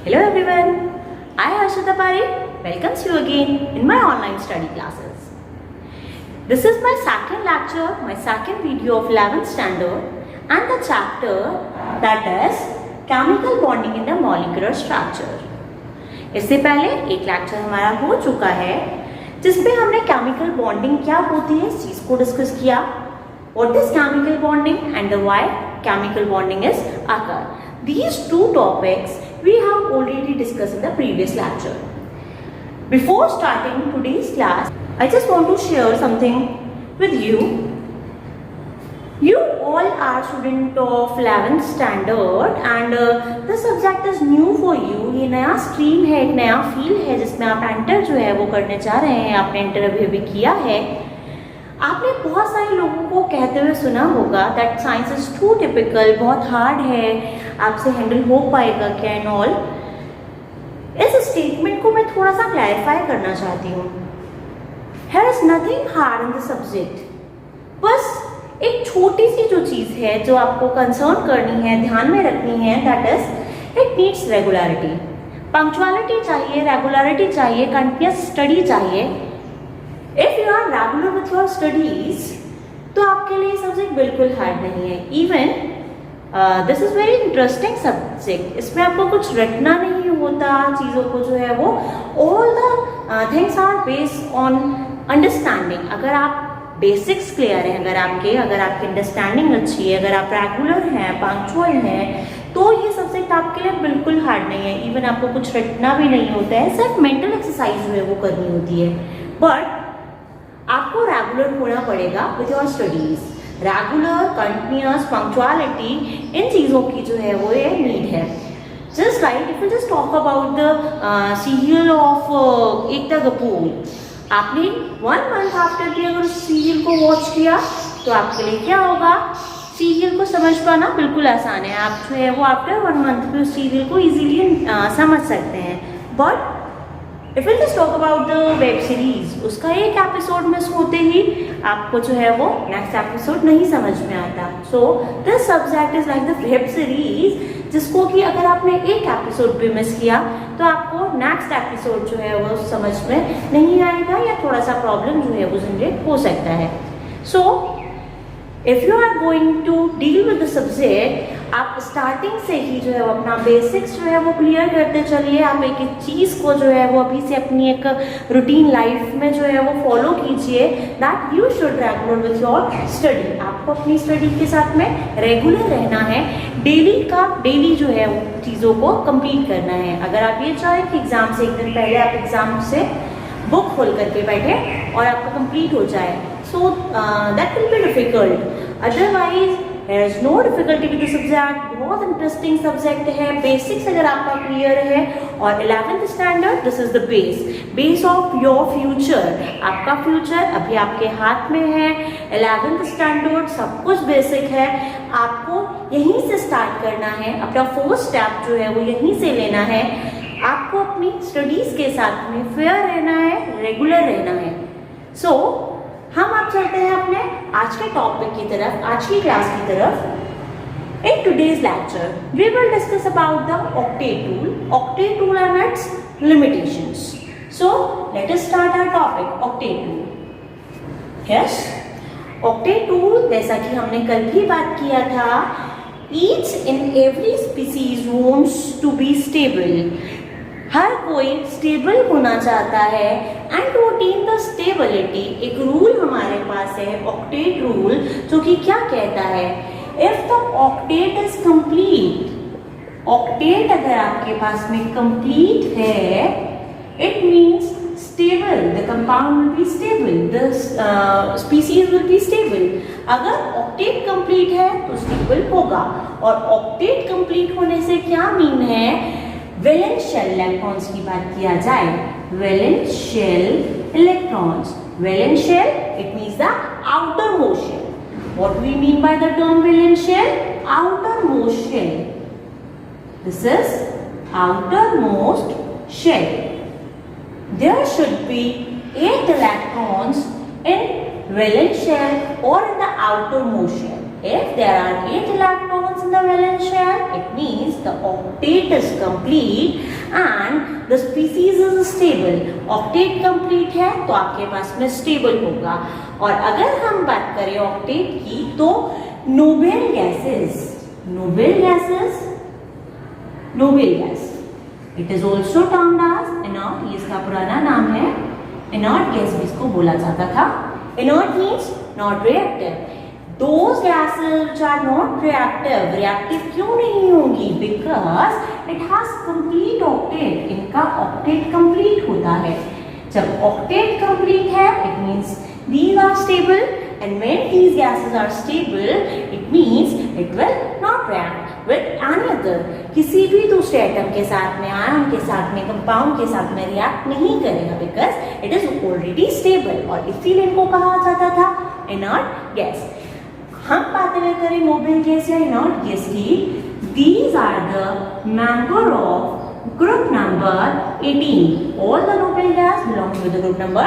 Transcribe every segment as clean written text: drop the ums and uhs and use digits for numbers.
Hello everyone, I Harshita Pari welcomes you again in my online study classes. This is my second lecture, my second video of 11th standard and the chapter that is chemical bonding in the molecular structure. इससे पहले एक lecture हमारा हो चुका है जिसमें हमने chemical bonding क्या होती है इस चीज को डिस्कस किया. What is chemical bonding and the why chemical bonding is occur. These two topics we have already discussed in the previous lecture. Before starting today's class, I just want to share something with you. You all are student of 11th standard and the subject is new for you. ये नया stream है, एक नया field है जिसमें आप enter जो है वो करने जा रहे हैं. आपने इंटरव्यू भी किया है. आपने बहुत सारे लोगों को कहते हुए सुना होगा that science is too typical, बहुत हार्ड है, आपसे हैंडल हो पाएगा क्या एंड ऑल. इस स्टेटमेंट को मैं थोड़ा सा क्लैरिफाई करना चाहती हूँ. Here is nothing hard in the subject. बस एक छोटी सी जो चीज़ है जो आपको कंसर्न करनी है, ध्यान में रखनी है, that is it needs regularity. Punctuality चाहिए, रेगुलरिटी चाहिए, कंटिन्यूस स्टडी चाहिए. If you are regular with your studies, तो आपके लिए सब्जेक्ट बिल्कुल हार्ड नहीं है. Even this is very interesting subject. इसमें आपको कुछ रटना नहीं होता चीज़ों को जो है वो. All the things are based on understanding. अगर आप बेसिक्स क्लियर हैं, अगर आपकी अंडरस्टैंडिंग अच्छी है, अगर आप रेगुलर हैं, पंक्चुअल हैं, तो ये सब्जेक्ट आपके लिए बिल्कुल हार्ड नहीं है. इवन आपको कुछ रटना भी नहीं होता है, सिर्फ मेंटल एक्सरसाइज जो है वो करनी होती है. बट आपको रेगुलर होना पड़ेगा with your studies. Regular, continuous, punctuality, इन चीज़ों की जो है वो ये नीड है. Just like if you just talk about the serial of Ekta Kapoor. आपने 1 मंथ आफ्टर भी अगर उस सीरियल को वॉच किया तो आपके लिए क्या होगा, सीरियल को समझ पाना बिल्कुल आसान है. आप जो है वो आफ्टर 1 मंथ भी उस सीरियल को इजीली समझ सकते हैं. But if you just talk about the web series, उसका एक एपिसोड मिस होते ही आपको जो है वो नेक्स्ट एपिसोड नहीं समझ में आता. So this subject is like the web series, जिसको कि अगर आपने एक एपिसोड भी मिस किया तो आपको नेक्स्ट एपिसोड जो है वो समझ में नहीं आएगा या थोड़ा सा प्रॉब्लम जो है वो जनरेट हो सकता है. So if you are going to deal with the subject, आप स्टार्टिंग से ही जो है वो अपना बेसिक्स जो है वो क्लियर करते चलिए. आप एक एक चीज़ को जो है वो अभी से अपनी एक रूटीन लाइफ में जो है वो फॉलो कीजिए. That you should regular with your study. आपको अपनी स्टडी के साथ में रेगुलर रहना है. डेली जो है वो चीज़ों को कंप्लीट करना है. अगर आप ये चाहें कि एग्जाम से एक दिन पहले आप एग्जाम से बुक खोल करके बैठे और आपका कंप्लीट हो जाए, so that will be difficult. Otherwise there is no difficulty with the subject. बहुत इंटरेस्टिंग सब्जेक्ट है. बेसिक्स अगर आपका क्लियर है और 11th standard this is the base of your future. आपका फ्यूचर अभी आपके हाथ में है. 11th स्टैंडर्ड सब कुछ बेसिक है. आपको यहीं से स्टार्ट करना है. अपना फर्स्ट स्टेप जो है वो यहीं से लेना है. आपको अपनी स्टडीज के साथ में फेयर रहना है, रेगुलर रहना है. सो हम आप चलते हैं अपने आज के टॉपिक की तरफ, आज की क्लास की तरफ. In today's lecture, we will discuss about the octet tool and its limitations. So, let us start our topic, octet tool. Yes, octet tool जैसा कि हमने कल भी बात किया था, each and every species wants to be stable. हर कोई stable होना चाहता है. And to attain the stability एक रूल हमारे पास है, ऑक्टेट रूल, जो कि क्या कहता है, if the octet is complete, octet अगर आपके पास में कंप्लीट है, it means stable, the compound will be stable, the species will be stable. अगर ऑक्टेट कंप्लीट है तो स्टेबल होगा. और ऑक्टेट कंप्लीट होने से क्या मीन है, वैलेंस शेल इलेक्ट्रॉन्स की बात किया जाए, valence shell electrons. Valence shell it means the outer most shell. What we mean by the term valence shell, outer most shell. This is outer most shell. There should be 8 electrons in valence shell or in the outermost shell. If there are 8 electrons in the valence shell, it means the octet is complete and the species is stable. Octet complete है तो आपके पास में stable होगा. और अगर हम बात करें octet की तो noble gases, noble gas, it is also termed as inert. ये इसका पुराना नाम है. inert gas भी इसको बोला जाता था. inert means not reactive. Those gases which are not reactive, reactive क्यों नहीं होंगी? Because it has complete octet. इनका octet complete होता है. जब octet complete है, it means these are stable, and when these gases are stable, it means it will not react with any other. किसी भी दूसरे एटम के साथ में, आयन के साथ में, कंपाउंड के साथ में रिएक्ट नहीं करेगा, because it is already stable. और इसीलिए इनको कहा जाता था inert gas. हम बातें करें नोबेल गैस या इनर्ट गैस की. These are the member of group number 18. All the noble gas belong to the group number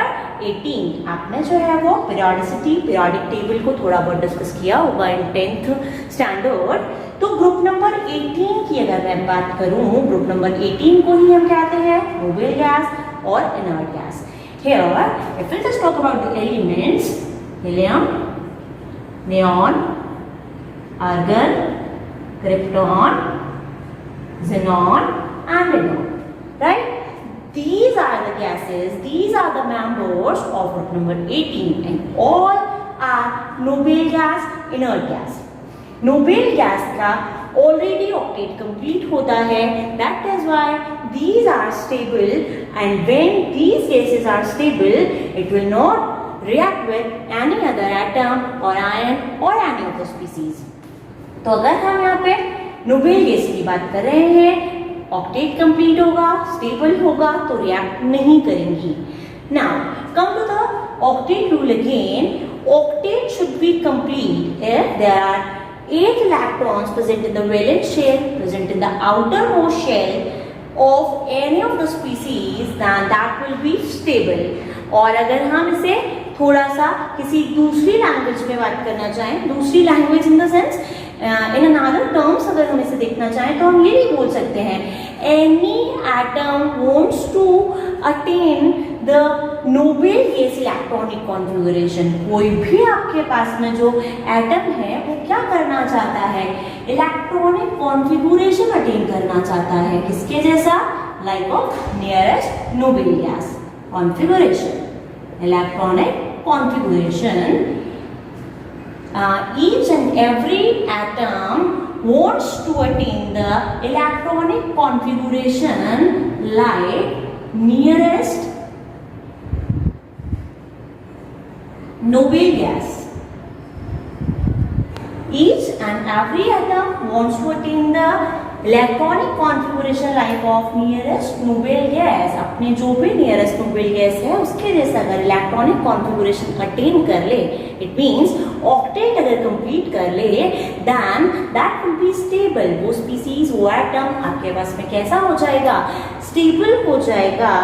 18. आपने जो है वो पीरियोडिक टेबल को थोड़ा बहुत डिस्कस किया होगा इन 10th स्टैंडर्ड. तो ग्रुप नंबर 18 की अगर मैं बात करूं, ग्रुप नंबर 18 को ही हम कहते हैं नोबेल गैस और inert gas. Here, if we just talk about the elements, helium, neon, argon, krypton, xenon and radon. Right? These are the gases, these are the members of group number 18 and all are noble gas, inert gas. Noble gas का already octet complete होता है. That is why these are stable, and when these gases are stable, it will not react with any other atom or ion or any of the species. तो अगर हम यहाँ पे noble gas की बात कर रहे हैं, ऑक्टेट कंप्लीट होगा, स्टेबल होगा तो रिएक्ट नहीं करेंगी. Now come to the octet rule again. Octet should be complete if there are 8 electrons present in the valence shell, present in the outermost shell of any of the species, then that will be stable. और अगर हम इसे थोड़ा सा किसी दूसरी language में बात करना चाहें, दूसरी language in the sense in another terms अगर हम इसे देखना चाहें तो हम ये भी बोल सकते हैं any atom wants to attain the noble gas electronic configuration. कोई भी आपके पास में जो एटम है वो क्या करना चाहता है? इलेक्ट्रॉनिक कॉन्फ़िगरेशन अटेन करना चाहता है. किसके जैसा? Like of nearest noble gas configuration, electronic configuration. Each and every atom wants to attain the electronic configuration like nearest noble gas. Each and every atom wants to attain the electronic configuration like of nearest noble gas. अपने जो भी nearest noble gas है उसके जैसा अगर electronic configuration attain कर ले, it means octet अगर कंप्लीट कर ले, then that will be stable. वो स्पीसीज, वो एटम आपके पास में कैसा हो जाएगा? स्टेबल हो जाएगा.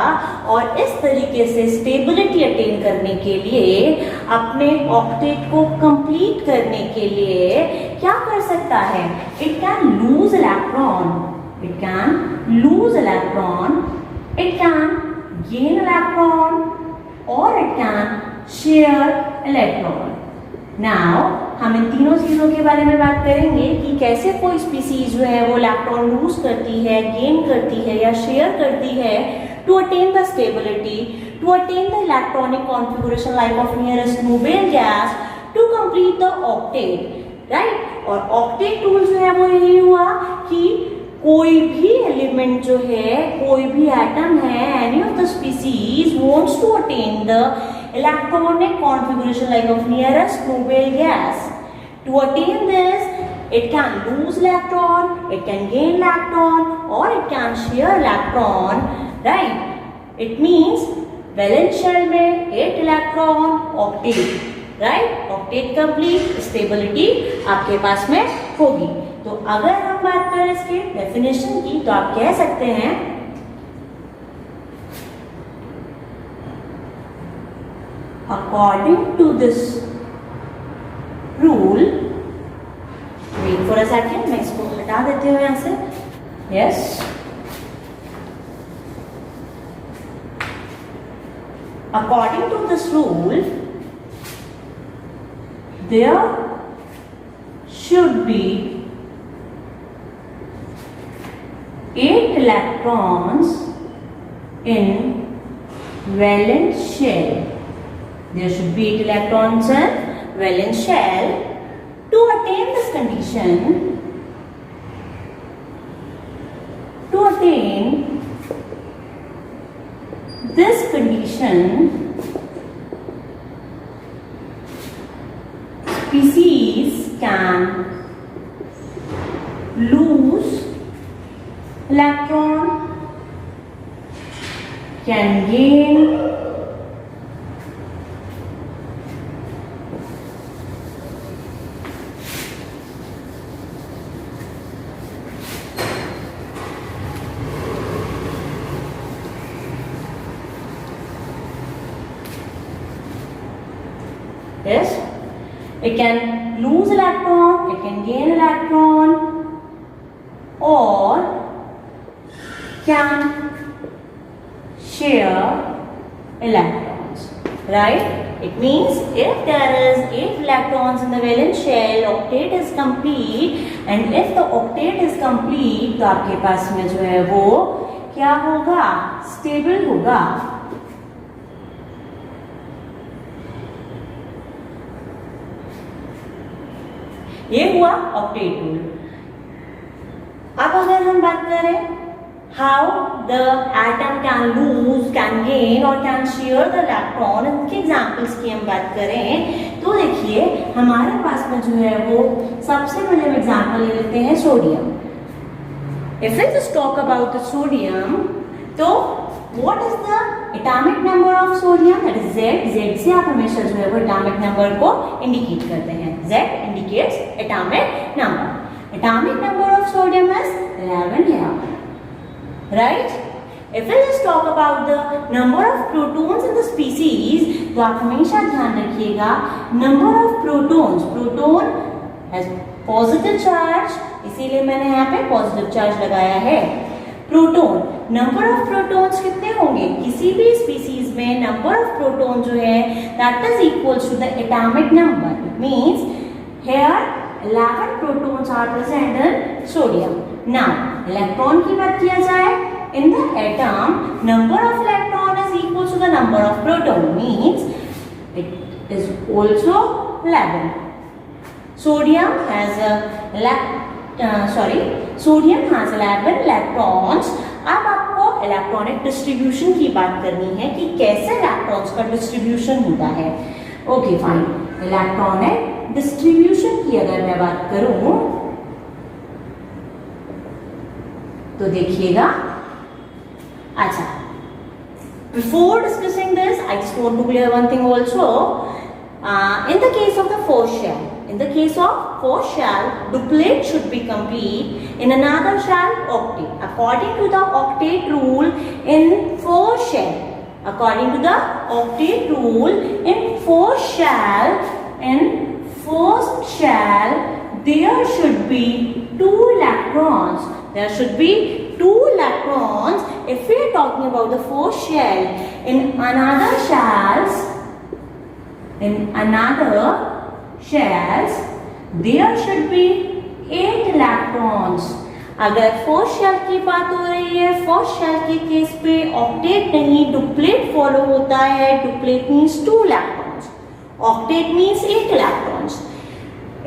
और इस तरीके से स्टेबिलिटी अटेन करने के लिए, अपने ऑक्टेट को कंप्लीट करने के लिए क्या कर सकता है? It can lose electron, it can lose electron, it can gain electron or it can share electron. Now हम इन तीनों चीजों के बारे में बात करेंगे कि कैसे कोई स्पीसीज जो है वो इलेक्ट्रॉन लूज करती है, गेन करती है या शेयर करती है to attain the stability, to attain the electronic configuration like of nearest noble gas, to complete the octet, right? और ऑक्टेट रूल जो है वो यही हुआ कि कोई भी एलिमेंट जो है, कोई भी एटम है, any of the species wants to attain the electronic configuration like of nearest noble gas. To attain this, it can lose electron, it can gain electron or it can share electron, right? It means valence shell में 8 electron, octet, right? Octet complete, stability आपके पास में होगी. तो अगर हम बात करें इसके डेफिनेशन की तो आप कह सकते हैं according to this rule, wait for a second, मैं इसको हटा देती हूँ यहाँ से. Yes. According to this rule, there should be 8 electrons in valence shell. There should be 8 electrons in valence shell. To attain this condition, species can lose electron, can gain Yes, it can lose electron, it can gain electron, or can share electrons, right? It means if there is 8 electrons in the valence shell, octet is complete, and if the octet is complete, तो आपके पास में जो है वो क्या होगा? Stable होगा. ये हुआ ऑक्टेट रूल. अब अगर हम बात करें how the atom can lose, can gain और कैन शेयर द इलेक्ट्रॉन, इनके एग्जांपल्स की हम बात करें तो देखिए हमारे पास में जो है वो सबसे पहले हम एग्जांपल ले लेते हैं sodium. If we just talk about the sodium, तो what is the atomic number of sodium? That is Z. Z से आप हमेशा जो है वो एटॉमिक नंबर को इंडिकेट करते हैं. Z indicates atomic number. Atomic number of sodium is 11 here, right? If we just talk about the number of protons in the species, तो आप हमेशा ध्यान रखिएगा number of protons. Proton has positive charge, इसीलिए मैंने यहाँ पे positive charge लगाया है. प्रोटॉन, नंबर ऑफ प्रोटॉन्स कितने होंगे? किसी भी स्पीसीज में नंबर ऑफ प्रोटॉन जो है that is equals to the atomic number. It means here 11 protons are present in sodium. Now electron की बात किया जाए, in the atom number of electron is equals to the number of proton, means it is also 11. Sodium has sodium has 11 electrons. अब आपको electronic distribution की बात करनी है कि कैसे इलेक्ट्रॉन्स का डिस्ट्रीब्यूशन होता है. Okay fine. इलेक्ट्रॉनिक डिस्ट्रीब्यूशन की अगर मैं बात करूं तो देखिएगा. अच्छा, before discussing this I just want to clear one thing also. In the case of the fourth shell, duplet should be complete. In another shell, octet. According to the octet rule in fourth shell, in first shell, there should be 2 electrons. If we are talking about the fourth shell, in another shells, there should be 8 electrons. अगर fourth shell की बात हो रही है, fourth shell के case पे octet नहीं duplet follow होता है. Duplet means 2 electrons, octet means 8 electrons.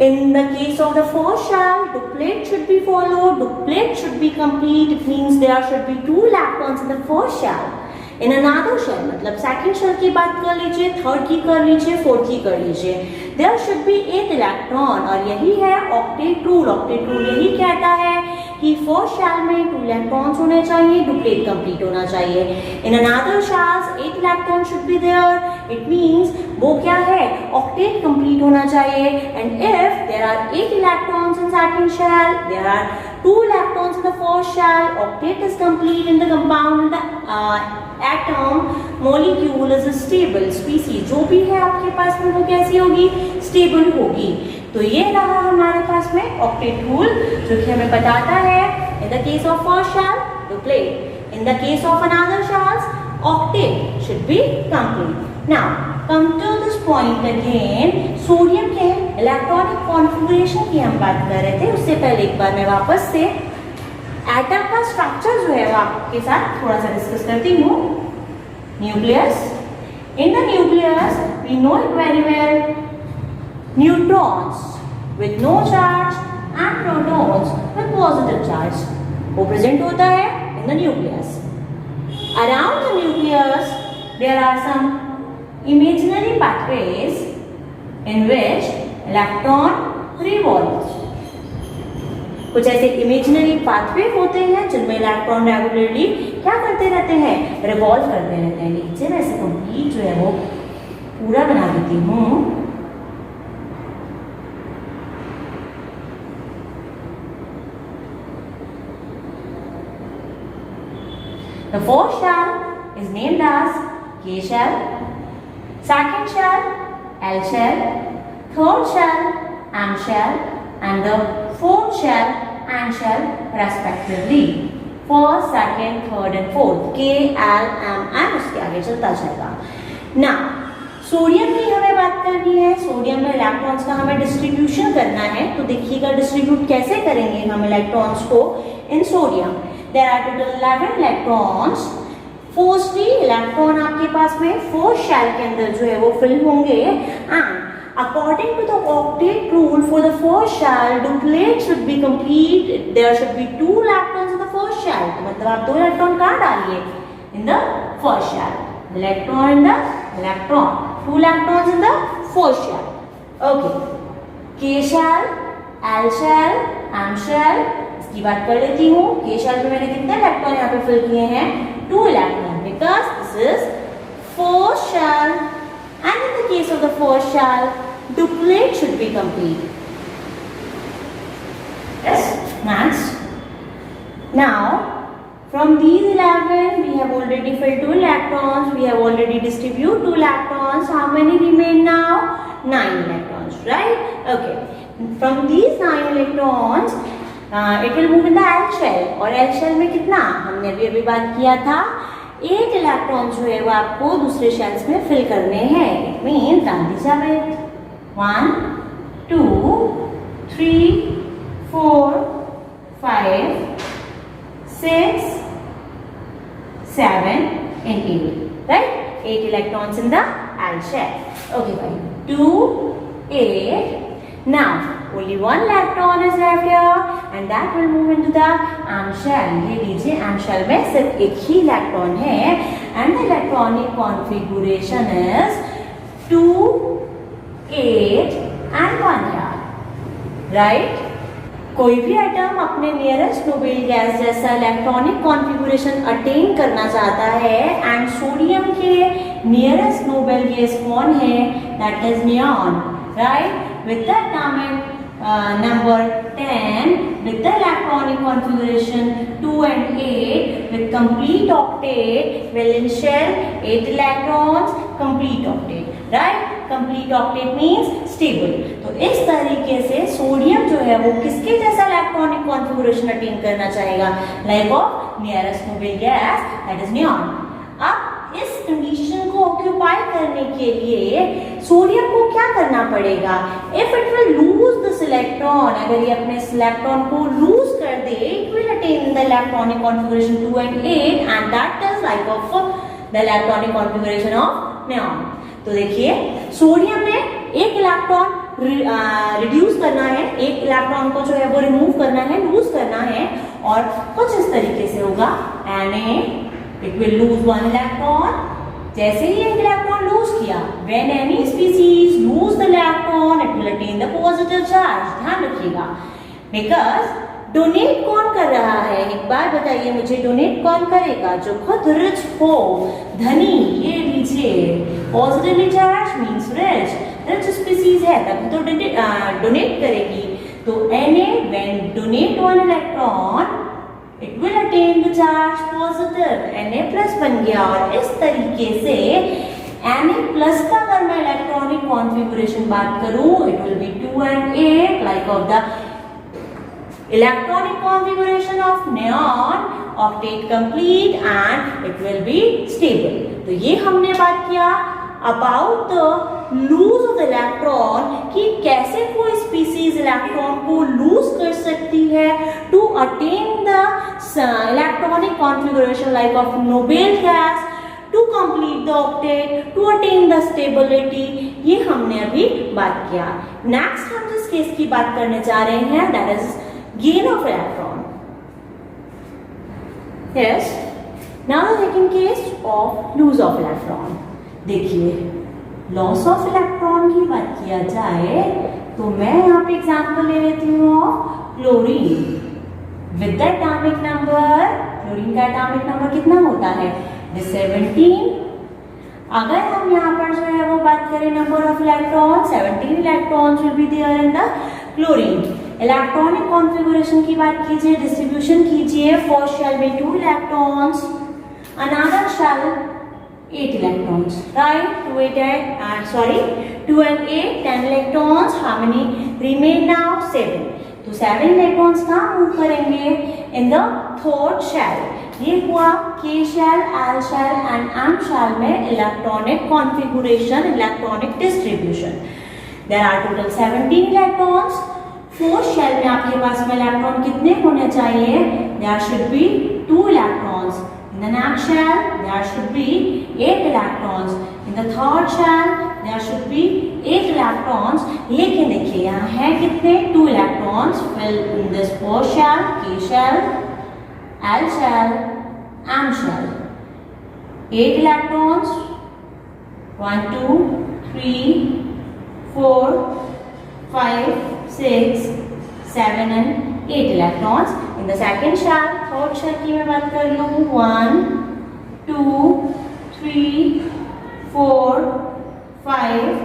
In the case of the fourth shell, duplet should be followed, duplet should be complete. It means there should be 2 electrons in the fourth shell. In another shell, मतलब second shell की बात कर लीजिए, third की कर लीजिए, fourth की कर लीजिए, देयर शुड बी 8 इलेक्ट्रॉन. और यही है ऑक्टेट रूल. ऑक्टेट रूल यही कहता है कि फोर्थ शेल में 2 इलेक्ट्रॉन्स होने चाहिए, डुप्लेट कंप्लीट होना चाहिए. In another shells 8 electron should be there. It means वो क्या है? ऑक्टेट कंप्लीट होना चाहिए. And if there are 8 electrons in second shell, there are 2 electrons in the fourth shell, octet is complete in the compound. The atom molecule is a stable. Species जो भी है आपके पास में वो कैसी होगी? स्टेबल होगी. तो ये रहा हमारे पास में ऑक्टेट रूल, जो कि हमें बताता है इन the case of first shell, duplicate. In the case of another shells, octet should be complete. Now come to this point again. Sodium के इलेक्ट्रॉनिक कॉन्फ़िगरेशन की हम बात कर रहे थे, उससे पहले एक बार मैं वापस से एटम का स्ट्रक्चर जो है वो आपके साथ थोड़ा सा डिस्कस करती हूँ. Nucleus. In the nucleus, we know it very well. Neutrons with no charge and protons with positive charge वो प्रेजेंट होता है in the nucleus. Around the nucleus, there are some imaginary pathways in which electron revolves. कुछ ऐसे imaginary pathway होते हैं जिनमें electron regularly क्या करते रहते हैं, रिवॉल्व करते रहते हैं. नीचे मैं इसे कंप्लीट जो है वो पूरा बना देती हूँ. The fourth shell is named as K shell, second shell L shell, third shell M shell, and the fourth shell N shell respectively. First, second, third and fourth. K, L, M, N उसके आगे चलता जाएगा. Now, sodium की हमें बात करनी है. Sodium में इलेक्ट्रॉन्स का हमें डिस्ट्रीब्यूशन करना है. तो देखिएगा डिस्ट्रीब्यूट कैसे करेंगे हम इलेक्ट्रॉन्स को इन sodium. There are total 11 electrons. Firstly, electron आपके पास में फोर्थ शेल के अंदर जो है वो फिल होंगे. And according to the octet rule, for the first shell, duplicate should be complete. There should be 2 electrons in the first shell. तो मतलब आप 2 इलेक्ट्रॉन कहाँ डालिए? In the first shell. Electron in the electron. 2 electrons in the first shell. Okay. K shell, L shell, M shell. इसकी बात कर लेती हूँ. K shell में मैंने कितने इलेक्ट्रॉन यहाँ पे फिल किए हैं? 2 electron. Because this is first shell. And in the case of the first shell, duplicate should be complete. Yes, next. Now, from these 11, we have already filled 2 electrons. We have already distributed 2 electrons. How many remain now? 9 electrons, right? Okay. From these 9 electrons, it will move in the L shell. और L shell में कितना? हमने अभी बात किया था. 8 electron जो है वो आपको दूसरे शेल्स में फिल करने हैं. इट मीन्स डाल दीजिए 1, 2, 3, 4, 5, 6, 7 and 8. Right? 8 electrons in the L shell. Okay, fine. 2, 8. Now, only 1 electron is left here and that will move into the M shell. ये लीजिए M shell में सिर्फ एक ही इलेक्ट्रॉन है and the electronic configuration is 2, 8 and 1 here. Right? कोई भी atom अपने nearest noble gas जैसा इलेक्ट्रॉनिक कॉन्फ़िगरेशन अटेन करना चाहता है एंड सोडियम के नियरेस्ट नोबेल गैस कौन है? That is neon. Right? with the atomic number 10 with the electronic configuration 2 and 8 with complete octet, valence shell 8 electrons, complete octet. Right? complete octet means stable. तो इस तरीके से sodium जो है वो किसके जैसा इलेक्ट्रॉनिक कॉन्फ़िगरेशन अटेन करना चाहेगा? Like of nearest noble gas that is neon. अब इस कंडीशन को ऑक्यूपाई करने के लिए सोडियम को क्या करना पड़ेगा? If it will lose this electron, अगर ये अपने इस इलेक्ट्रॉन को लूज कर दे, it will attain the electronic configuration 2 and 8 and that is like of the electronic configuration of neon. तो देखिए सोडियम ने एक इलेक्ट्रॉन रिड्यूस करना है, एक इलेक्ट्रॉन को जो है वो रिमूव करना है, लूज करना है और कुछ इस तरीके से होगा. Na it will lose 1 electron. जैसे ही एक इलेक्ट्रॉन लूज किया, when any species lose the electron, it will attain the positive charge. ध्यान रखिएगा. Because डोनेट कौन कर रहा है? एक बार बताइए मुझे, डोनेट कौन करेगा? जो खुद रिच हो, धनी. ये लीजिए, positively charge means rich. Rich species है तब तो डोनेट करेगी. तो Na when donate 1 electron, it will attain the charge positive. Na plus बन गया. और इस तरीके से Na plus का अगर मैं इलेक्ट्रॉनिक कॉन्फ़िगरेशन बात करूं, it will be 2 and 8 like of the Electronic configuration of neon octet complete and it will be stable. तो ये हमने बात किया about the lose of the electron कि कैसे कोई species इलेक्ट्रॉन को lose कर सकती है to attain the electronic configuration like of noble gas, to complete the octet, to attain the stability. ये हमने अभी बात किया. Next हम जिस केस की बात करने जा रहे हैं that is gain of electron. Yes. Now the second case of lose of electron. देखिए लॉस ऑफ इलेक्ट्रॉन की बात किया जाए तो मैं यहाँ पे एग्जाम्पल ले लेती हूँ chlorine with the atomic number. Chlorine का एटॉमिक नंबर कितना होता है 17. अगर हम यहाँ पर जो है वो बात करें number of electron 17 electrons will be there in the chlorine. Electronic configuration की बात कीजिए, डिस्ट्रीब्यूशन कीजिए. फर्स्ट शेल में 2 electrons, another shell 8 electrons, right? 2 and 8, 10 electrons. How many remain now? 7. तो 7 electrons कहाँ move करेंगे? In the third shell. ये हुआ K shell, L shell and M shell में electronic configuration, electronic distribution. There are total 17 electrons. Fourth shell में आपके पास में electron कितने होने चाहिए? There should be 2 electrons. In the next shell, there should be 8 electrons. In the third shell, there should be 8 electrons. लेकिन देखिए यहाँ है कितने 2 electrons fill in this first shell, K shell, L shell, M shell. 8 electrons. 1, 2, 3, 4, 5, 6, 7 and 8 electrons. In the second shell, third shell की मैं बात कर लूँ 1, 2, 3, 4, 5,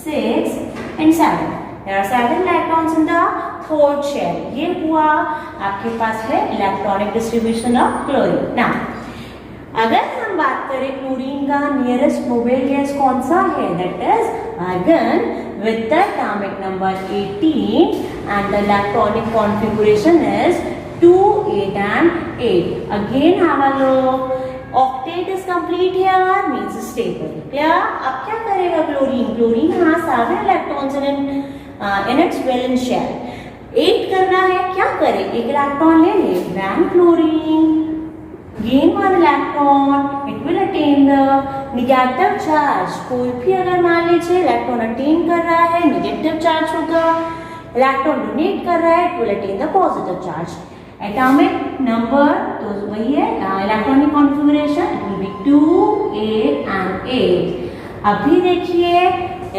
6 and 7. There are 7 electrons in the third shell. ये हुआ आपके पास है electronic distribution of chlorine. Now, अगर हम बात करें क्लोरीन का नियरेस्ट नोबेल गैस कौन सा है that is argon with the atomic number 18 and the electronic configuration is 2, 8 and 8. Again have a look. Octet is complete here means stable. Clear? अब क्या करेगा chlorine? Chlorine has 7 electrons in its valence shell. 8 करना है क्या करे? एक electron ले ले. When chlorine gain 1 electron, it will attain the negative charge. कोई भी अगर मान लीजिए इलेक्ट्रॉन अटेन कर रहा है नेगेटिव चार्ज होगा. इलेक्ट्रॉन डोनेट कर रहा है it will attain the positive charge. Atomic number तो वही है electronic configuration it will be 2, 8 and 8. अभी देखिए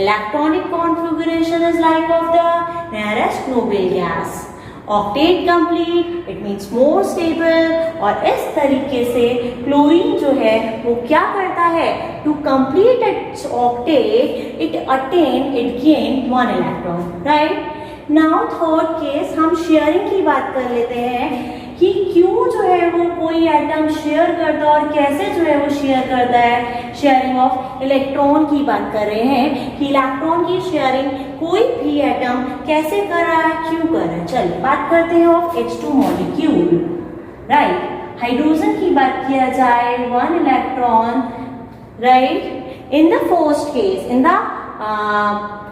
electronic configuration is like of the nearest noble gas. Octet complete it means more stable. और इस तरीके से क्लोरीन जो है वो क्या करता है to complete its octet it gain 1 electron. Right now third case हम शेयरिंग की बात कर लेते हैं कि क्यों जो है वो कोई एटम शेयर करता है और कैसे जो है वो शेयर करता है. शेयरिंग ऑफ इलेक्ट्रॉन की बात कर रहे हैं कि इलेक्ट्रॉन की शेयरिंग कोई भी एटम कैसे कर रहा है, क्यों कर रहा है. चलिए बात करते हैं of H2 molecule. Right hydrogen की बात किया जाए 1 electron. Right in the first case in the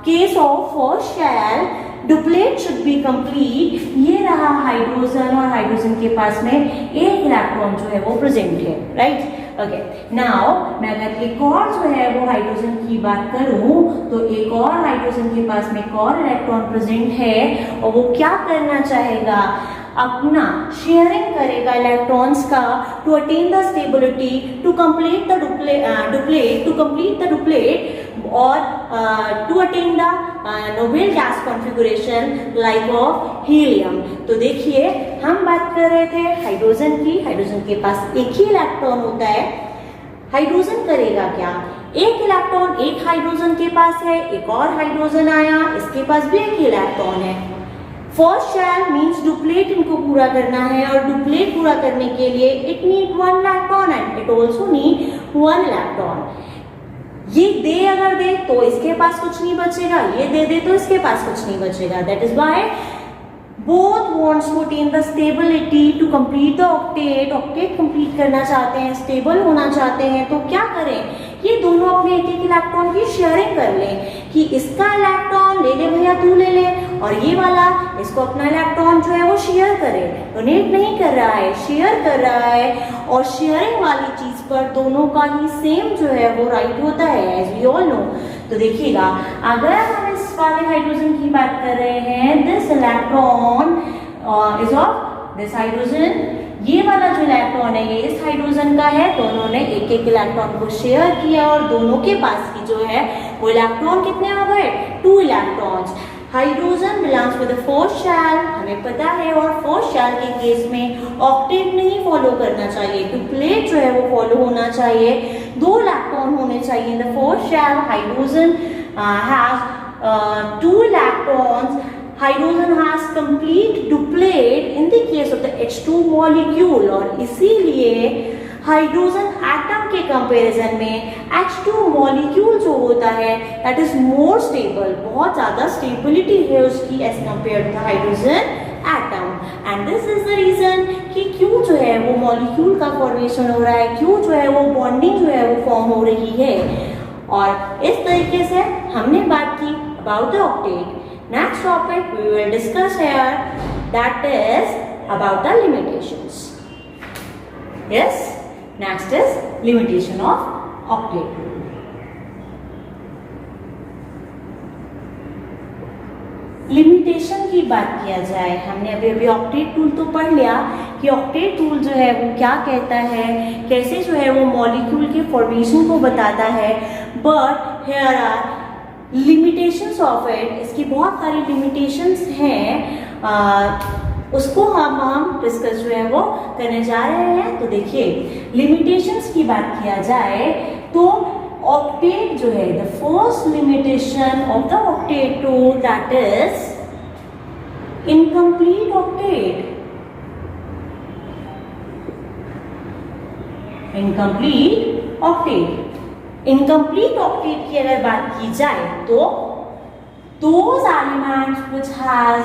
case of first shell duplet should be complete. ये रहा हाइड्रोजन और हाइड्रोजन के पास में एक इलेक्ट्रॉन जो है वो प्रेजेंट है. राइट ओके नाउ मैं अगर एक और जो है वो हाइड्रोजन की बात करूं तो एक और हाइड्रोजन के पास में एक और इलेक्ट्रॉन प्रेजेंट है और वो क्या करना चाहेगा अपना शेयरिंग करेगा इलेक्ट्रॉन्स का to attain the stability to complete the duplet और to attain the noble gas configuration like of helium. तो देखिए हम बात कर रहे थे हाइड्रोजन की. हाइड्रोजन के पास एक ही इलेक्ट्रॉन होता है. हाइड्रोजन करेगा क्या? एक इलेक्ट्रॉन एक हाइड्रोजन के पास है, एक और हाइड्रोजन आया इसके पास भी एक ही इलेक्ट्रॉन है. फर्स्ट शेल मीन्स डुप्लेट इनको पूरा करना है और डुप्लेट पूरा करने के लिए it need 1 electron and it also need 1 electron. ये दे अगर दे तो इसके पास कुछ नहीं बचेगा, ये दे दे तो इसके पास कुछ नहीं बचेगा. That is why both wants to attain the stability to complete the octet. octet complete करना चाहते हैं, stable होना चाहते हैं, तो क्या करें, ये दोनों अपने एक एक इलेक्ट्रॉन की शेयरिंग कर लें कि इसका इलेक्ट्रॉन ले ले भैया तू ले ले, और ये वाला इसको अपना इलेक्ट्रॉन जो है वो शेयर करे। डोनेट नहीं कर रहा है, शेयर कर रहा है, और शेयरिंग वाली चीज पर दोनों का ही सेम जो है वो राइट होता है, एज वी ऑल नो। तो देखिएगा, अगर हम इस वाले हाइड्रोजन की बात कर रहे हैं, this electron is of this hydrogen, ये वाला जो इलेक्ट्रॉन है ये इस हाइड्रोजन का है, दोनों ने एक एक इलेक्ट्रॉन को शेयर किया और दोनों के पास की जो है वो इलेक्ट्रॉन कितने हो गए, 2 electrons. Hydrogen belongs to the fourth shell, हमें पता है, और फोर्थ शेल के केस में ऑक्टेट नहीं फॉलो करना चाहिए, ट्रिपलेट जो है वो फॉलो होना चाहिए, 2 इलेक्ट्रॉन होने चाहिए in the fourth shell. Hydrogen has 2 electrons, hydrogen has complete duplet in the case of the H2 molecule, और इसीलिए हाइड्रोजन एटम के कंपैरिजन में H2 मॉलिक्यूल जो होता है दैट इज मोर स्टेबल, बहुत ज्यादा स्टेबिलिटी है उसकी as compared to hydrogen atom. And this is the reason कि क्यों जो है वो मॉलिक्यूल का फॉर्मेशन हो रहा है, क्यों जो है वो बॉन्डिंग जो है वो फॉर्म हो रही है। और इस तरीके से हमने बात की about the octet. Next topic we will discuss here, that is about the limitations. Yes, next is limitation of octet. Limitation की बात किया जाए, हमने अभी ऑक्टेट टूल तो पढ़ लिया कि ऑक्टेट टूल जो है वो क्या कहता है, कैसे जो है वो मॉलिक्यूल के फॉर्मेशन को बताता है, but here are limitations of it, इसकी बहुत सारी लिमिटेशंस हैं, उसको हम डिस्कस जो है वो करने जा रहे हैं। तो देखिए, लिमिटेशंस की बात किया जाए तो ऑक्टेट जो है, the first limitation of the octet tool that is incomplete octet. Incomplete octet, incomplete octet की अगर बात की जाए तो those elements which has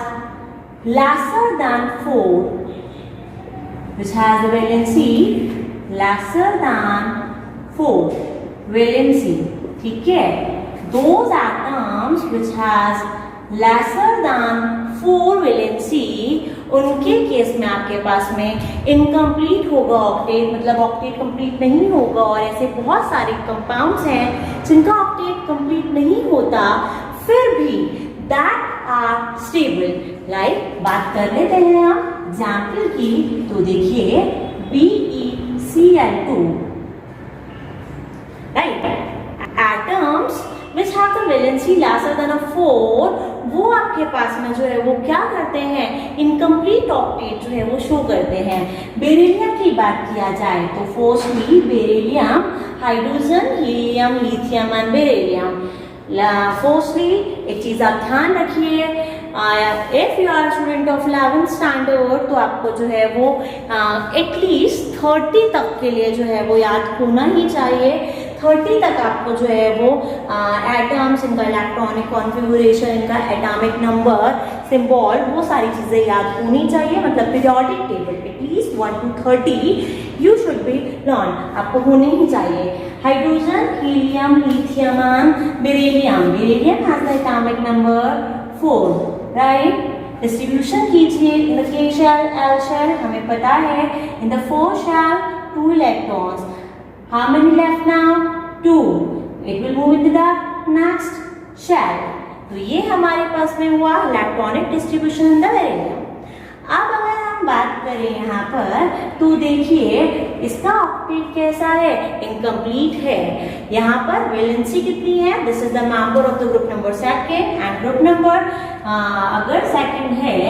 lesser than 4, which has the valency lesser than 4 valency, ठीक है, those atoms which has lesser than 4 valency, उनके case में आपके पास में इनकम्प्लीट होगा ऑक्टेट, मतलब ऑक्टेट कंप्लीट नहीं होगा। और ऐसे बहुत सारे कंपाउंड्स हैं जिनका ऑक्टेट कंप्लीट नहीं होता, फिर भी दैट आर स्टेबल। लाइक बात कर लेते हैं हम एग्जाम्पल की, तो देखिए BeCl2, right, atoms which have the valency lesser than 4, वो आपके पास में जो है वो क्या करते हैं, इनकम्प्लीट ऑक्टेट जो है वो शो करते हैं। बेरिलियम की बात किया जाए तो firstly beryllium, hydrogen, helium, lithium and beryllium. Firstly एक चीज आप ध्यान रखिए, if you are student of 11th standard तो आपको जो है वो एटलीस्ट 30 तक के लिए जो है वो याद होना ही चाहिए। 30 तक आपको जो है वो एटम्स, इनका इलेक्ट्रॉनिक कॉन्फ़िगरेशन, इनका एटॉमिक नंबर, सिंबल, वो सारी चीज़ें याद होनी चाहिए। मतलब periodic table at least 1 to 30 you should be learn, आपको होने ही चाहिए। Hydrogen, helium, lithium and beryllium. Beryllium has the atomic number 4, right. Distribution कीजिए in the K shell, L shell, हमें पता है in the 4 shell 2 electrons. How many left now? 2. It will move into the next shell. तो ये हमारे पास में हुआ electronic distribution in the beryllium. अब अगर हम बात करें यहाँ पर तो देखिए इसका ऑक्टेट कैसा है, इनकम्प्लीट है। यहाँ पर वैलेंसी कितनी है, this is the member of the group number second and group number अगर सेकंड है,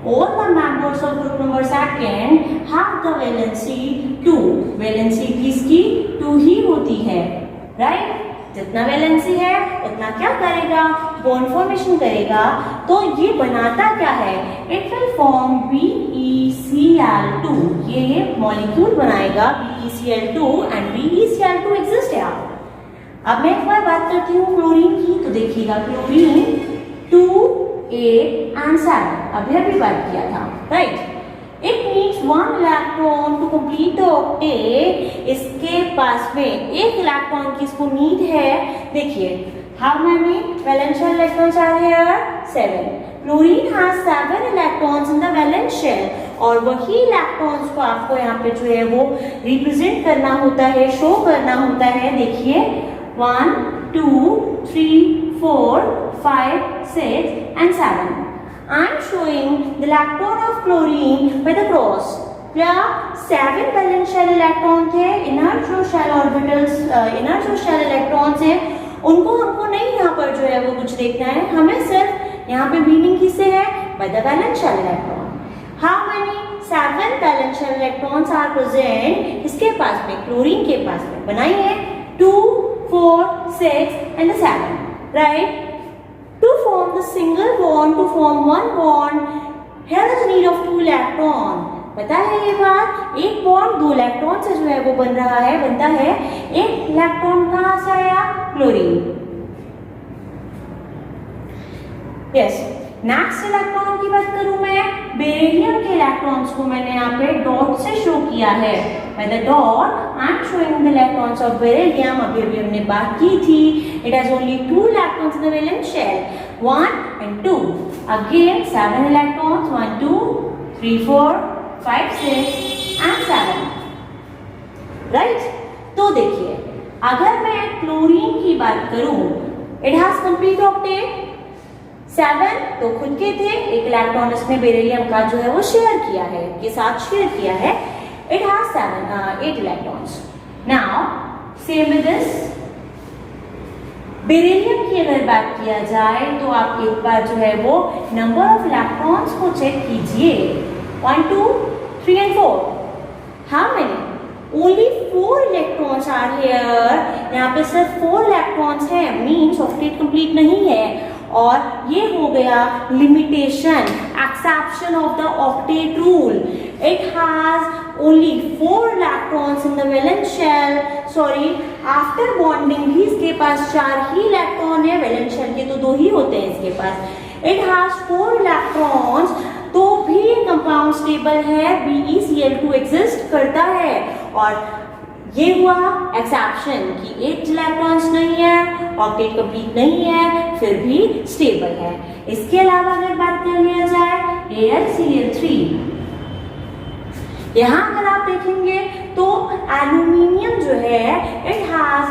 all the members of group number second have the valency 2. Valency किसकी 2 ही होती है, राइट। जितना वैलेंसी है उतना क्या करेगा, बॉन्ड फॉर्मेशन करेगा। तो ये बनाता क्या है, इट विल फॉर्म BeCl2, ये मॉलिक्यूल बनाएगा BeCl2 एंड BeCl2 एग्जिस्ट है। अब मैं एक बार बात करती हूँ क्लोरीन की, तो देखिएगा क्लोरीन 2 8 and 7 अभी बात किया था, right. It needs 1 electron to complete the octet। इसके पास में एक इलेक्ट्रॉन की इसको नीड है। देखिए, how many valence shell electrons are here? 7. Chlorine has 7 electrons in the valence shell और वही इलेक्ट्रॉन्स को आपको यहाँ पे जो है वो रिप्रेजेंट करना होता है, शो करना होता है। देखिए 1, 2, 3, 4, 5, 6 and 7. I am showing the electron of chlorine by the cross. क्या 7 वैलेंस शेल इलेक्ट्रॉन थे, इनर जो शेल ऑर्बिटल्स, इनर जो शेल इलेक्ट्रॉन्स हैं उनको हमको नहीं यहाँ पर जो है वो कुछ देखना है, हमें सिर्फ यहाँ पे मीनिंग किससे है, by the valence shell electron. How many 7 valence shell electrons are present इसके पास में, क्लोरीन के पास में, बनाइए 2, 4, 6 and 7, right? To form the single bond, to form one bond, here is need of 2 electron। पता है ये बात, एक बॉन्ड 2 इलेक्ट्रॉन से जो है वो बन रहा है, बनता है। एक इलेक्ट्रॉन कहाँ से आया, क्लोरीन। यस, नेक्स्ट इलेक्ट्रॉन की बात करूं मैं, बेरिलियम के इलेक्ट्रॉन्स को मैंने यहाँ पे डॉट से शो किया है। By the dot I am showing the electrons of beryllium. अभी हमने बात की थी, it has only 2 electrons in the valence shell, 1 and 2। Again 7 electrons, 1, 2, 3, 4, 5, 6 and 7, right. तो देखिए, अगर मैं क्लोरीन की बात करूं, इट हैज कंप्लीट ऑक्टेट 7 तो खुद के थे, एक इलेक्ट्रॉन इसने बेरिलियम का जो है वो शेयर किया है, के साथ शेयर किया है। It has 8 electrons. Now same with this, beryllium की अगर बात किया जाए तो आप एक बार जो है वो नंबर ऑफ इलेक्ट्रॉन्स को चेक कीजिए, 1, 2, 3 and 4। How many, only 4 electrons are here. यहाँ पे सिर्फ 4 इलेक्ट्रॉन्स है, मीन्स ऑक्टेट कंप्लीट नहीं है। और ये हो गया limitation, exception of the octet rule. It has only 4 electrons in the valence shell, sorry after bonding भी इसके पास 4 ही इलेक्ट्रॉन है, वैलेंस शेल के तो 2 ही होते हैं इसके पास। इट हैज 4 इलेक्ट्रॉन्स, तो भी कंपाउंड स्टेबल है, BeCl2 एग्जिस्ट करता है। और ये हुआ एक्सेप्शन कि 8 इलेक्ट्रॉन्स नहीं है, ऑक्टेट कंप्लीट नहीं है, फिर भी स्टेबल है। इसके अलावा अगर बात कर लिया जाए AlCl3, यहाँ अगर आप देखेंगे तो एल्यूमिनियम जो है, it has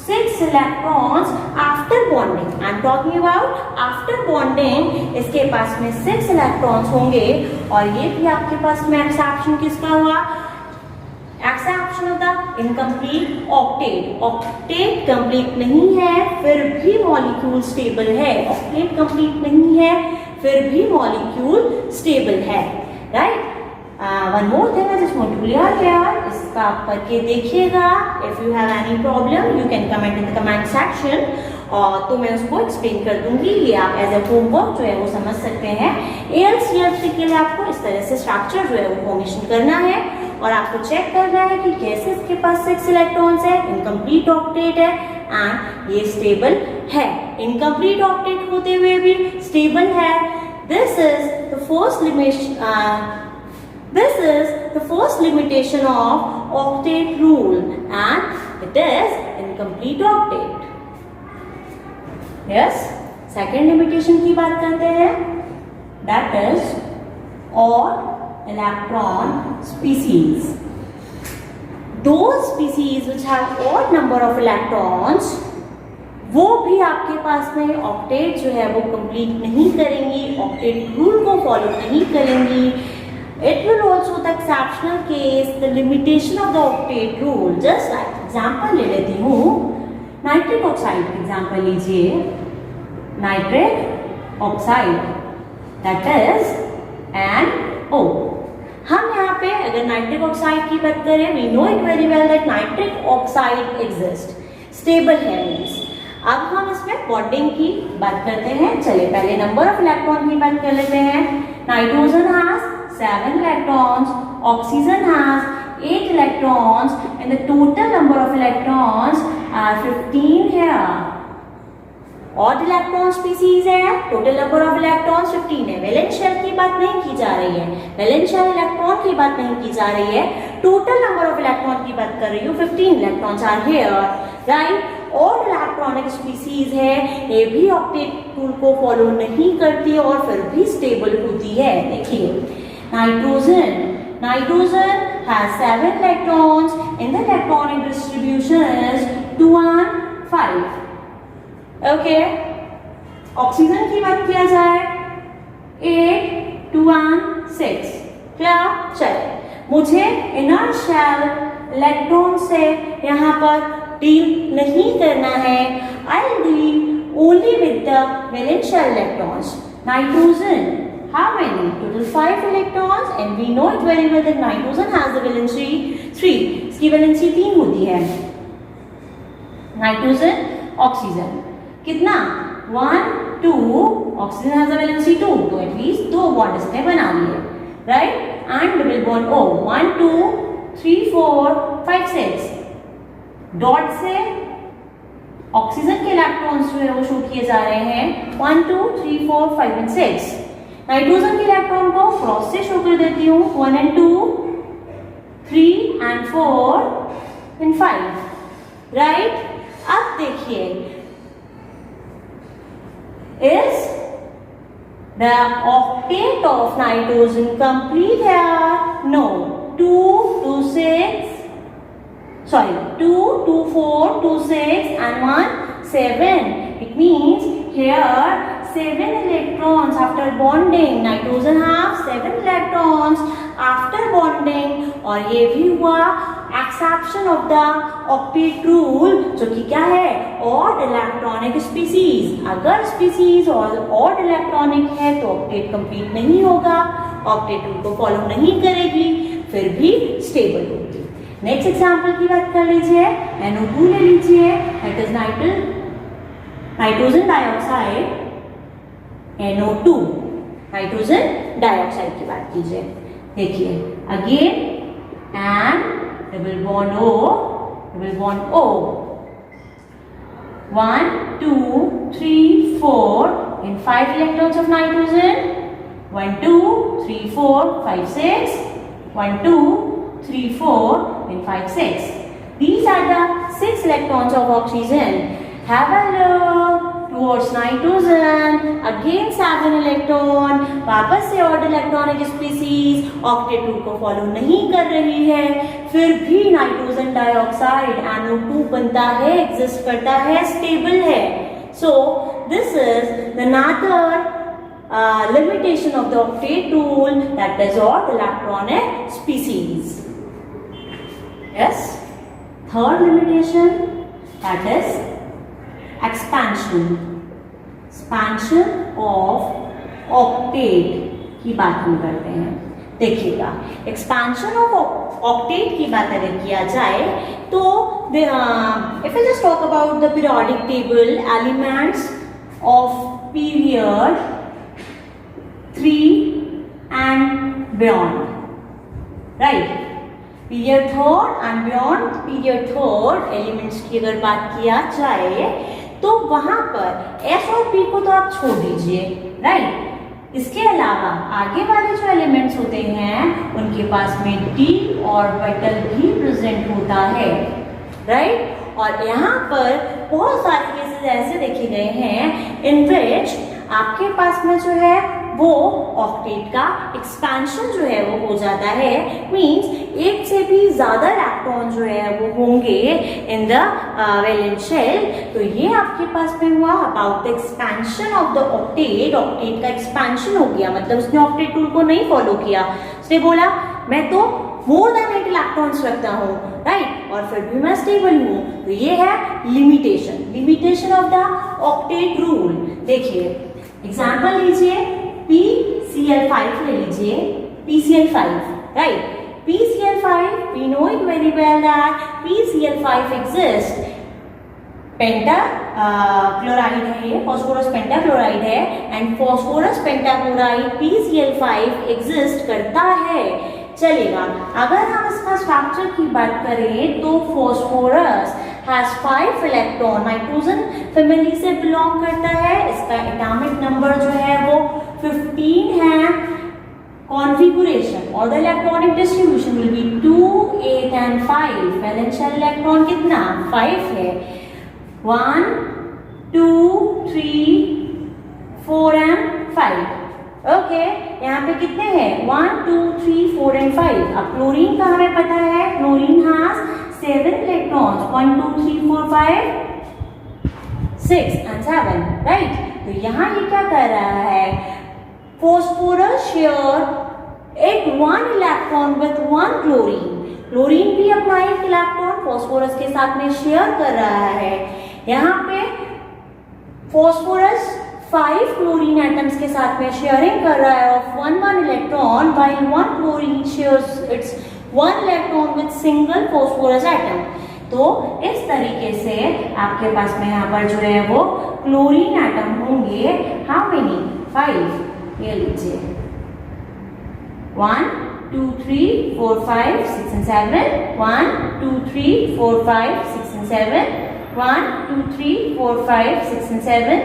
6 electrons after bonding. I am talking about after bonding, इसके पास में 6 इलेक्ट्रॉन्स होंगे। और ये भी आपके पास में एक्सेप्शन किसका हुआ, exception of the incomplete octet. Octet complete नहीं है, फिर भी मॉलिक्यूल स्टेबल है। ऑक्टेट कंप्लीट नहीं है, फिर भी मॉलिक्यूल स्टेबल है, right. One more thing I just want to clear here, इसका आप करके देखिएगा। If you have any problem you can comment in the comment section, और तो मैं उसको एक्सप्लेन कर दूंगी। ये आप एज ए होमवर्क जो है वो समझ सकते हैं। AlCl3 के लिए आपको इस तरह से स्ट्रक्चर जो है वो फॉर्मेशन करना है, और आपको चेक करना है कि कैसे इसके पास 6 इलेक्ट्रॉन्स है, इनकम्प्लीट ऑक्टेट है एंड ये स्टेबल है। इनकम्प्लीट ऑक्टेट होते हुए भी स्टेबल है। This is the first limitation of octet rule and it is incomplete octet. Yes, second limitation की बात करते हैं, that is odd electron species. Those species which have odd number of electrons, वो भी आपके पास में ऑक्टेट जो है वो कंप्लीट नहीं करेंगी, ऑक्टेट रूल को फॉलो नहीं करेंगी। It will also the exceptional case, the limitation of the octet rule. Just like example ले लेती हूँ, नाइट्रिक ऑक्साइड एग्जाम्पल लीजिए, nitric oxide that is NO। हम यहाँ पे अगर नाइट्रिक ऑक्साइड की बात करें, we know it very well that nitric oxide exist, stable है मींस। अब हम इसमें बॉन्डिंग की बात करते हैं। चलिए पहले नंबर ऑफ इलेक्ट्रॉन की बात कर लेते हैं। Nitrogen has 7 electrons, oxygen has 8 electrons, and the total number of electrons are 15 here. Odd electron species है, टोटल नंबर ऑफ इलेक्ट्रॉन्स 15 है। वैलेंस शेल की बात नहीं की जा रही है, वैलेंस शेल इलेक्ट्रॉन की बात नहीं की जा रही है, टोटल नंबर ऑफ इलेक्ट्रॉन की बात कर रही हूँ। 15 electrons are here, right. Odd electronic species है, ये भी ऑक्टेट रूल को फॉलो नहीं करती और फिर भी स्टेबल होती है। देखिए nitrogen has 7 electrons in the electronic distribution is 2 and 5. Okay. Oxygen की बात किया जाए 8, 2 and 6. क्लियर? चलिए, मुझे इनर शेल इलेक्ट्रॉन से यहाँ पर डील नहीं करना है। I'll deal only with the valence shell electrons. Nitrogen, how many? Total 5 electrons, and we know it very well that nitrogen has the valency 3. इसकी valency 3 होती है। Nitrogen, oxygen, कितना? 1, 2. Oxygen has the valency 2, तो at least 2 bond इसने बना लिए, right? And double bond O, 1, 2, 3, 4, 5, 6. Dot से oxygen के इलेक्ट्रॉन्स जो है वो शो किए जा रहे हैं 1, 2, 3, 4, 5 and 6। नाइट्रोजन के इलेक्ट्रॉन को क्रॉस से शो कर देती हूँ 1 and 2, 3 and 4 and 5, राइट। अब देखिए, is the octet of nitrogen complete है? No. 2, 2, 6, sorry, 2, 2, 4, 2, 6 and 1, 7. It means here 7 electrons after bonding. Nitrogen have 7 electrons after bonding, और ये भी हुआ exception of the octet rule, जो कि क्या है? odd electronic species. अगर species और odd electronic है तो octet complete नहीं होगा, octet rule को follow नहीं करेगी, फिर भी stable होगी। नेक्स्ट एग्जाम्पल की बात कर लीजिए, NO2 ले लीजिए, that is nitrogen dioxide, NO2, nitrogen dioxide की बात कीजिए। देखिए again and double bond O, 1, 2, 3, 4 and 5 electrons of nitrogen, 1, 2, 3, 4, 5, 6, 1, 2, 3, 4 and 5, 6. These are the 6 electrons of oxygen. Have a look towards nitrogen. Again 7 electron. वापस से odd electronic species octet rule को follow नहीं कर रही है, फिर भी नाइट्रोजन डाइऑक्साइड NO2 बनता है, exist करता है, stable है। So this is the another limitation of the octet rule, that is odd electronic species. Yes. Third limitation, that is expansion of octet की बात हम करते हैं। देखिएगा, expansion of octet की बात अगर किया जाए तो if I just talk about the periodic table elements of period 3 and beyond, right? Period third and beyond period third elements की अगर बात किया जाए तो वहां पर एस और पी को तो आप छोड़ दीजिए, राइट। इसके अलावा आगे वाले जो एलिमेंट्स होते हैं उनके पास में डी ऑर्बिटल भी प्रेजेंट होता है, राइट। और यहाँ पर बहुत सारे केसेस ऐसे देखे गए हैं इन विच आपके पास में जो है वो ऑक्टेट का एक्सपेंशन जो है वो हो जाता है, मींस एक से भी ज्यादा इलेक्ट्रॉन जो है वो होंगे इन द वैलेंस शेल। तो ये आपके पास में हुआ about the expansion of the octet. Octet का एक्सपेंशन हो गया, मतलब उसने ऑक्टेट रूल को नहीं फॉलो किया, उसने बोला मैं तो मोर देन 8 इलेक्ट्रॉन्स रखता हूँ, राइट, और फिर भी मैं स्टेबल हूँ। तो ये है limitation of the octet rule. देखिए एग्जाम्पल लीजिए, PCl5 ले लीजिए, PCl5, right? PCl5, we know it very well that PCl5 exists. Penta chloride है ये, फॉस्फोरस पेंटाक्लोराइड है, and phosphorus pentachloride PCl5 exist करता है। चलेगा, अगर हम इसका स्ट्रक्चर की बात करें तो phosphorus has 5 electron, nitrogen family से बिलोंग करता है, इसका एटॉमिक नंबर जो है वो 15 है। कॉन्फ़िगरेशन और the electronic distribution will be 2, 8 and 5। वैलेंशियल electron कितना 5 है, 1, 2, 3, 4 एंड 5। ओके, यहाँ पे कितने हैं 1, 2, 3, 4 एंड 5। अब क्लोरीन का हमें पता है, chlorine has 7 electrons, 1, 2, 3, 4, 5, 6 and 7, right. तो यहाँ ये क्या कर रहा है, फॉस्फोरस शेयर एक 1 इलेक्ट्रॉन विद 1 क्लोरीन। क्लोरीन भी अपना एक इलेक्ट्रॉन फॉस्फोरस के साथ में शेयर कर रहा है। यहाँ पे फॉस्फोरस 5 क्लोरीन एटम्स के साथ में शेयरिंग कर रहा है of 1 electron, while 1 chlorine shares it's 1 electron with single phosphorus atom. तो इस तरीके से आपके पास में यहाँ पर जो है वो क्लोरीन एटम होंगे, हाउ मेनी 5, ये लीजिए 1, 2, 3, 4, 5, 6 and 7, 1, 2, 3, 4, 5, 6 and 7, 1, 2, 3, 4, 5, 6 and 7,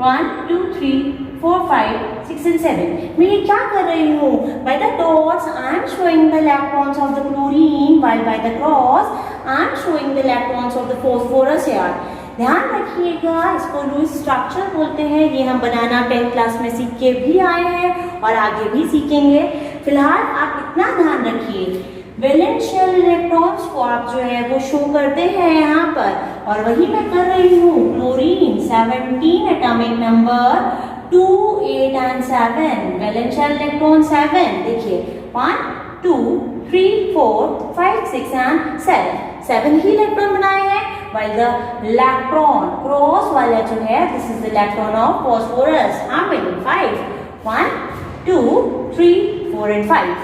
1, 2, 3, 4, 5, 6 and 7। मैं ये क्या कर रही हूँ, by the dots I am showing the electrons of the chlorine, while by the cross I am showing the electrons of the phosphorus here। ध्यान रखिएगा, इसको लुईस स्ट्रक्चर बोलते हैं। ये हम बनाना 10th क्लास में सीख के भी आए हैं और आगे भी सीखेंगे। फिलहाल आप इतना ध्यान रखिए, वैलेंशियल इलेक्ट्रॉन्स को आप जो है वो शो करते हैं यहाँ पर, और वही मैं कर रही हूँ। Chlorine 17 atomic number, 2, 8 and 7। वैलेंशियल electron 7, देखिए 1, 2, 3, 4, 5, 6 एंड 7 ही इलेक्ट्रॉन बनाए हैं। while the electron क्रॉस वाला जो है, this is the electron of phosphorus, how many 5, 1, 2, 3, 4 and 5।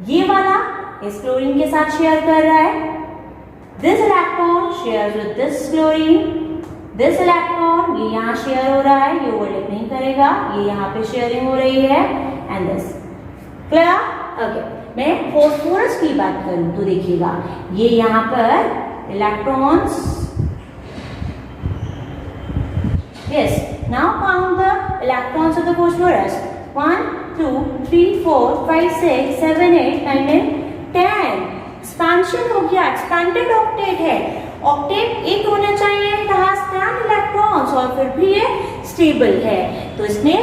ये वाला इस क्लोरीन के साथ शेयर कर रहा है। This electron shares with this chlorine, this electron ये यहाँ शेयर हो रहा है, ये ओवरलैप नहीं करेगा, ये यहाँ पे शेयरिंग हो रही है, and this clear? Okay, मैं फॉस्फोरस की बात करूं तो देखिएगा, ये यहाँ पर electrons, yes, now count the electrons of the phosphorus, 1, 2, 3, 4, 5, 6, 7, 8, 9 and 10। Expansion हो गया, एक्सपेंडेड ऑक्टेट है। ऑक्टेट एक होना चाहिए, इट हैज 10 इलेक्ट्रॉन्स और फिर भी ये स्टेबल है। तो इसने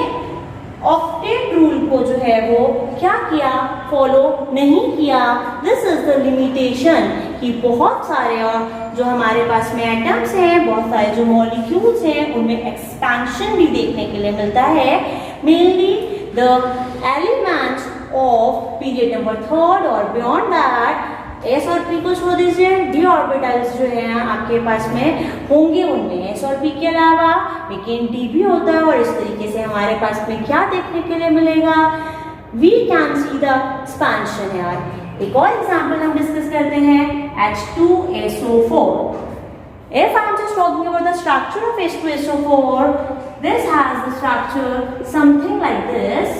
ऑक्टेट रूल को जो है वो क्या किया, फॉलो नहीं किया। दिस इज द लिमिटेशन कि बहुत सारे जो हमारे पास में एटम्स हैं, बहुत सारे जो मॉलिक्यूल्स हैं, उनमें एक्सपेंशन भी देखने के लिए मिलता है। Mainly the elements of period number 3 और बियॉन्ड दैट, एस और पी को छोड़ दीजिए, डी ऑर्बिटल्स जो है आपके पास में होंगे, उनमें एस और पी के अलावा लेकिन डी भी होता है। और इस तरीके से हमारे पास में क्या देखने के लिए मिलेगा, we can see the expansion यार। एक और एग्जाम्पल हम डिस्कस करते हैं, H2SO4। If I am just talking about the structure of H2SO4, this has the structure something like this।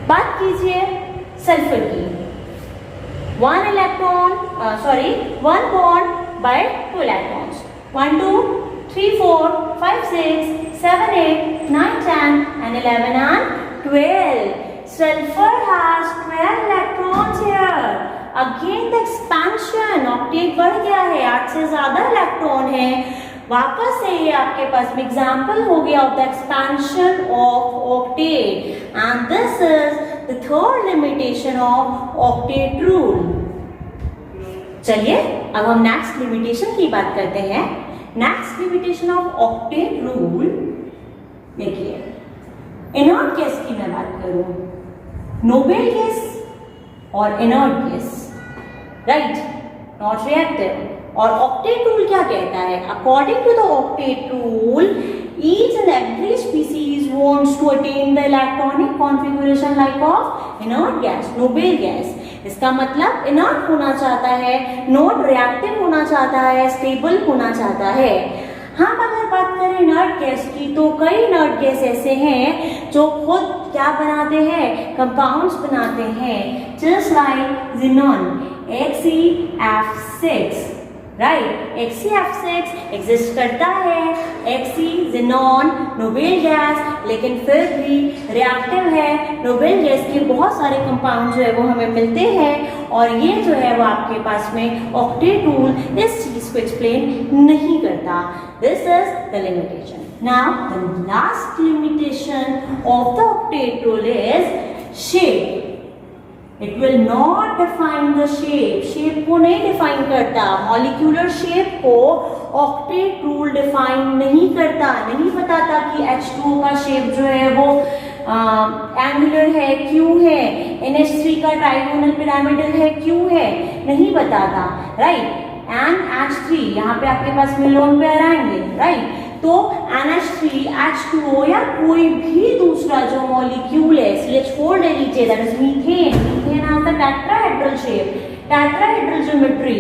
बात कीजिए सल्फर की, 1 bond by 2 electrons, 1, 2, 3, 4, 5, 6, 7, 8, 9, 10 and 11 and 12। Sulfur has 12 electrons here। Again the expansion, octet बढ़ गया है, 8 से ज्यादा electron है। वापस से ये आपके पास में एग्जाम्पल हो गया of the expansion of octet, and this is the third limitation of octet rule. चलिए अब हम नेक्स्ट लिमिटेशन की बात करते हैं। Next limitation of octet rule, देखिए इनर्ट गैस की मैं बात करूं, नोबल गैस और inert gas, right, not reactive. और ऑक्टेट रूल क्या कहता है, according to the octet rule, each and every species wants to attain the electronic configuration like of inert gas, noble gas. इसका मतलब इनर्ट होना चाहता है, नॉट रिएक्टिव होना चाहता है, स्टेबल होना चाहता है। हम अगर बात करें नट गैस की, तो कई नट गैस ऐसे हैं जो खुद क्या बनाते हैं, कंपाउंड्स बनाते हैं, just like xenon HCF6, right. HCF6 exist करता है, ज़ीनॉन नोबेल गैस, लेकिन फिर भी रिएक्टिव है। नोबेल गैस के बहुत सारे कंपाउंड जो है वो हमें मिलते हैं, और ये जो है वो आपके पास में ऑक्टेट रूल इस चीज को एक्सप्लेन नहीं करता। This is the limitation. Now the last limitation of the octet rule is shape. It will not define the shape. Shape को नहीं डिफाइन करता, मॉलिक्यूलर शेप को ऑक्टेट रूल डिफाइन नहीं करता, नहीं बताता कि H2O का शेप जो है वो एंगुलर है, क्यों है, NH3 का ट्राइगोनल पिरामिडल है, क्यों है, नहीं बताता, राइट। NH3 यहाँ पे आपके पास में लोन पेयर आएंगे, राइट। तो NH3, H2O या कोई भी दूसरा जो मॉलिक्यूल है, CH4 ले लीजिए, that is methane. Methane has the tetrahedral shape, tetrahedral geometry.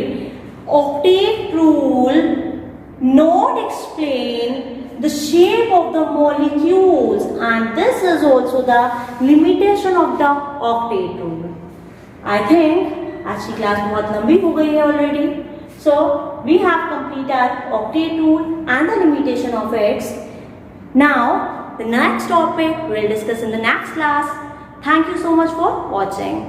Octet rule not explain the shape of the molecules, and this is also the limitation of the octet rule. I think आज की class बहुत लंबी हो गई है already, so we have completed our octet rule and the limitation of its. Now the next topic we'll discuss in the next class. Thank you so much for watching.